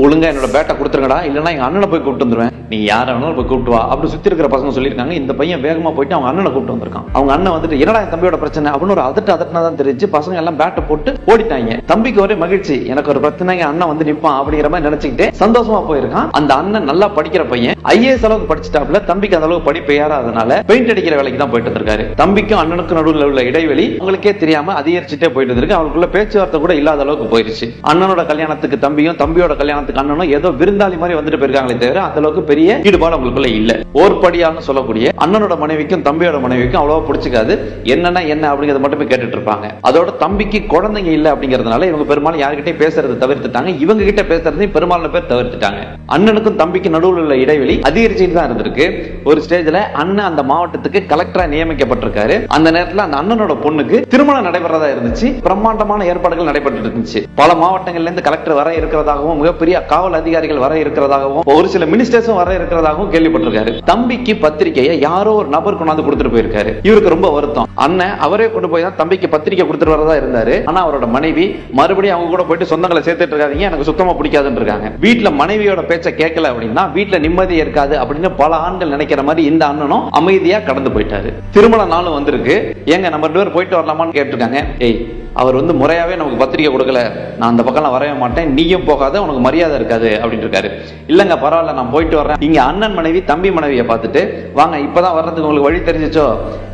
ஒழுங்கா என்னோட பேட்டை கொடுத்துருங்கடா, இல்லைன்னா எங்க அண்ணனை போய் கூப்பிட்டு வந்துருவேன், நீ யார வேணாலும் போய் கூப்பிட்டு வா அப்படி சுத்தி இருக்கிற பசங்க சொல்லியிருக்காங்க. இந்த பையன் வேகமா போயிட்டு அவங்க அண்ணனை கூப்பிட்டு வந்திருக்கான். அவங்க அண்ணன் வந்துட்டு என்னடா என் தம்பியோட பிரச்சனை அப்படின்னு ஒரு அதட்டினா தான் தெரிஞ்சு பசங்க எல்லாம் பேட்டை போட்டு ஓடிட்டாங்க. தம்பிக்கு ஒரே மகிழ்ச்சி, எனக்கு ஒரு பிரச்சனை அண்ணன் வந்து நிப்பான் அப்படிங்கிற மாதிரி நினைச்சுக்கிட்டு சந்தோஷமா போயிருக்கான். அந்த அண்ணன் நல்லா படிக்கிற பையன், IAS அளவுக்கு படிச்சுட்டாப்ல. தம்பிக்கு அந்த அளவுக்கு படிப்பு ஏறாதனால பெயிண்ட் அடிக்கிற வேலைக்கு தான் போயிட்டு இருக்காரு. தம்பிக்கும் அண்ணனுக்கும் நடுவில் உள்ள இடைவெளி உங்களுக்கே தெரியாம அதிகரிச்சுட்டே போயிட்டு இருக்கு. அவங்களுக்குள்ள பேச்சுவார்த்தை கூட இல்லாத அளவுக்கு போயிருச்சு. அண்ணனோட கல்யாணத்துக்கு தம்பியும், தம்பியோட கல்யாணத்துக்கு அண்ணனும் ஏதோ விருந்தாளி மாதிரி வந்துட்டு போயிருக்காங்களே தவிர அந்த அளவுக்கு பெரிய ஈடுபாடு அவங்களுக்குள்ள இல்ல. ஓர்படியான்னு சொல்லக்கூடிய அண்ணனோட மனைவிக்கும் தம்பியோட மனைவிக்கும் அவ்வளவா பிடிச்சிக்காது. என்னன்னா என்ன அப்படிங்கறத மட்டுமே கேட்டுட்டு இருப்பாங்க. அதோட தம்பிக்கு குழந்தைங்க இல்ல அப்படிங்கறதுனால இவங்க பெரும்பாலும் யார்கிட்டயும் பேசுறது தவிர்த்துட்டாங்க. இவங்க கிட்ட பேசுறதையும் பெரும்பாலான பேர் தவிர்த்துட்டாங்க. அண்ணனுக்கும் தம்பிக்கு நடுவில் உள்ள இடைவெளி அதிகரிச்சுட்டு தான் இருந்திருக்கு. ஒரு ஸ்டேஜ்ல அண்ணன் அந்த மாவட்டத்துக்கு கலெக்டரா நியமிக்கப்பட்டிருக்காரு. அந்த நேரத்துல அந்த அண்ணனோட பொண்ணுக்கு திருமணம் நடைபெறதா இருந்துச்சு. பிரம்மாண்டமான ஏற்பாடுகள் நடைபெற்று இருந்துச்சு. பல மாவட்டங்கள்ல இருந்து கலெக்டர் வர இருக்கிறதாகவும், மிகப்பெரிய காவல் அதிகாரிகள் வர இருக்கிறதாகவும், ஒரு சில மினிஸ்டர்ஸும் வர இருக்கிறதாகவும் கேள்விப்பட்டிருக்காரு. தம்பிக்கு பத்திரிகையை யாரோ ஒரு நபர் கொண்டாந்து கொடுத்துட்டு போயிருக்காரு. இவருக்கு ரொம்ப வருத்தம். அண்ணன் அவரே கொண்டு போய் தான் தம்பிக்கு பத்திரிகை கொடுத்துட்டு வரதா இருந்தாரு. ஆனா அவரோட மனைவி மறுபடியும் அவங்க கூட போயிட்டு சொந்தங்களை சேர்த்துட்டு இருக்காதீங்க, எனக்கு சுத்தமா பிடிக்காதுன்னு இருக்காங்க. வீட்டுல மனைவியோட பேச்ச கேட்கல அப்படின்னா வீட்டுல நிம்மதி இருக்காது அப்படின்னு பல ஆண்கள் நினைக்கிற மாதிரி இந்த அண்ணனும் அமைதியா கடந்து போயிட்டாரு. திருமண நாளும் வந்திருக்கு. ஏங்க நம்ம 2 பேர் போயிட்டு வரலாமான்னு கேட்டிருக்காங்க. ஏய், அவர் வந்து முறையாவே நமக்கு பத்திரிகை கொடுக்கல, நான் அந்த பக்கம் வரவே மாட்டேன், நீயும் போகாத, உனக்கு மரியாதை இருக்காது அப்படின்னு இருக்காரு. இல்லங்க பரவாயில்ல, நான் போயிட்டு வரேன். இங்க அண்ணன் மனைவி தம்பி மனைவியை பார்த்துட்டு வாங்க, இப்பதான் வர்றதுக்கு உங்களுக்கு வழி தெரிஞ்சிச்சோ,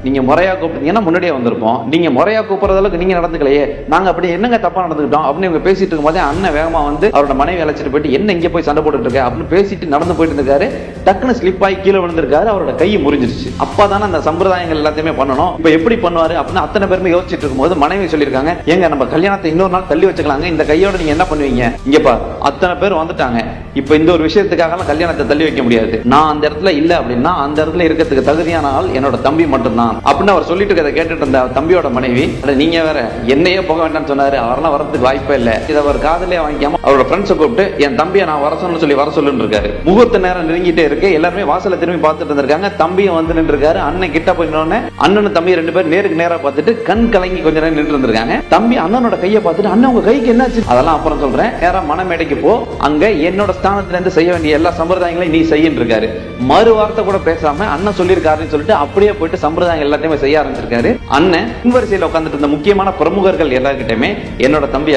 நீங்க முறையா கூப்பிட்டீங்கன்னா முன்னாடியே வந்திருப்போம், நீங்க முறையா கூப்பிடுற அளவுக்கு நீங்க நடந்துக்கலையே, நாங்க அப்படி என்னங்க தப்பா நடந்துக்கிட்டோம் அப்படின்னு இவங்க பேசிட்டு இருக்கும் போதே அண்ணன் வேகமா வந்து அவரோட மனைவி அழைச்சிட்டு போயிட்டு என்ன இங்க போய் சண்டை போட்டுட்டு இருக்க அப்படின்னு பேசிட்டு நடந்து போயிட்டு இருக்காரு. டக்குன்னு ஸ்லிப் ஆகி கீழே விழுந்திருக்காரு. அவரோட கை முறிஞ்சிருச்சு. அப்பதானே அந்த சம்பிரதாயங்கள் எல்லாத்தையுமே பண்ணணும். இப்ப எப்படி பண்ணுவாரு அப்படின்னு அத்தனை பேருமே யோசிச்சுட்டு இருக்கும்போது மனைவி சொல்லியிருக்காங்க, ஏங்க நம்ம கல்யாணத்தை இன்னொரு நாள் தள்ளி வச்சுக்கலாங்க, இந்த கையோட நீங்க என்ன பண்ணுவீங்க, இங்கப்பா அத்தனை பேர் வந்துட்டாங்க, இப்ப இந்த ஒரு விஷயத்துக்காக கல்யாணத்தை தள்ளி வைக்க முடியாது, நான் அந்த இடத்துல இல்ல அப்படின்னா அந்த இடத்துல இருக்கிறதுக்கு தகுதியான ஆள் என்னோட தம்பி மட்டும்தான் அப்படின்னு அவர் சொல்லிட்டு இருக்கதை கேட்டுட்டு இருந்த தம்பியோட மனைவி, நீங்க வேற என்னையே போக வேண்டாம்னு சொன்னாரு, அவரெல்லாம் வரதுக்கு வாய்ப்பே இல்ல, இதை அவர் காதலே வாங்கிக்காம அவரோட ஃப்ரெண்ட்ஸை கூப்பிட்டு என் தம்பியை நான் வர சொல்லி வர சொல்லுன்னு இருக்காரு. முகூர்த்த நேரம் நெருங்கிட்டே இருக்கு. எல்லாருமே வாசல திரும்பி பார்த்துட்டு இருந்திருக்காங்க. தம்பியும் வந்து நின்று இருக்காரு. அண்ணன் கிட்ட போய் அண்ணனும் தம்பி 2 பேரும் நேருக்கு நேரா பார்த்துட்டு கண் கலங்கி கொஞ்ச நேரம் நின்று இருந்திருக்காங்க. தம்பி அண்ணனோட கையை பார்த்துட்டு, அண்ணன் உங்க கைக்கு என்னாச்சு, அதெல்லாம் அப்புறம் சொல்றேன், நேரா மணமேடைக்கு போ, அங்க என்னோட ஸ்தானத்துல இருந்து செய்ய வேண்டிய எல்லா சம்பிரதாயங்களையும் நீ செய்யின்னு இருக்காரு. மறு வார்த்தை கூட பேசாம அண்ணன் சொல்லியிருக்காருன்னு சொல்லிட்டு அப்படியே போயிட்டு சம்பிரதாயங்கள் எல்லாத்தையுமே செய்ய ஆரம்பிச்சிருக்காரு. அண்ணன் முன்வரிசையில் உட்காந்துட்டு இருந்த முக்கியமான பிரமுகர்கள் எல்லாருக்கிட்டயுமே என்னோட தம்பி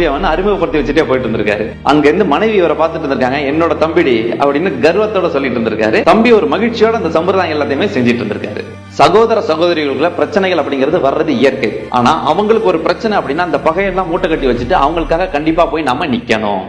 அவன் அறிமுகப்படுத்தி வச்சுட்டே போயிட்டு இருந்திருக்காரு. அங்க இருந்து மனைவி இவரை பார்த்துட்டு இருந்திருக்காங்க, என்னோட தம்பிடி அப்படின்னு கர்வத்தோட சொல்லிட்டு இருந்திருக்காரு. தம்பி ஒரு மகிழ்ச்சியோட அந்த சம்பிரதாயம் எல்லாத்தையுமே செஞ்சிட்டு இருந்திருக்காரு. சகோதர சகோதரிகளுக்குள்ள பிரச்சனைகள் அப்படிங்கிறது வர்றது இயற்கை. ஆனா அவங்களுக்கு ஒரு பிரச்சனை அப்படின்னா அந்த பகையெல்லாம் மூட்டை கட்டி வச்சுட்டு அவங்களுக்காக கண்டிப்பா போய் நம்ம நிக்கணும்.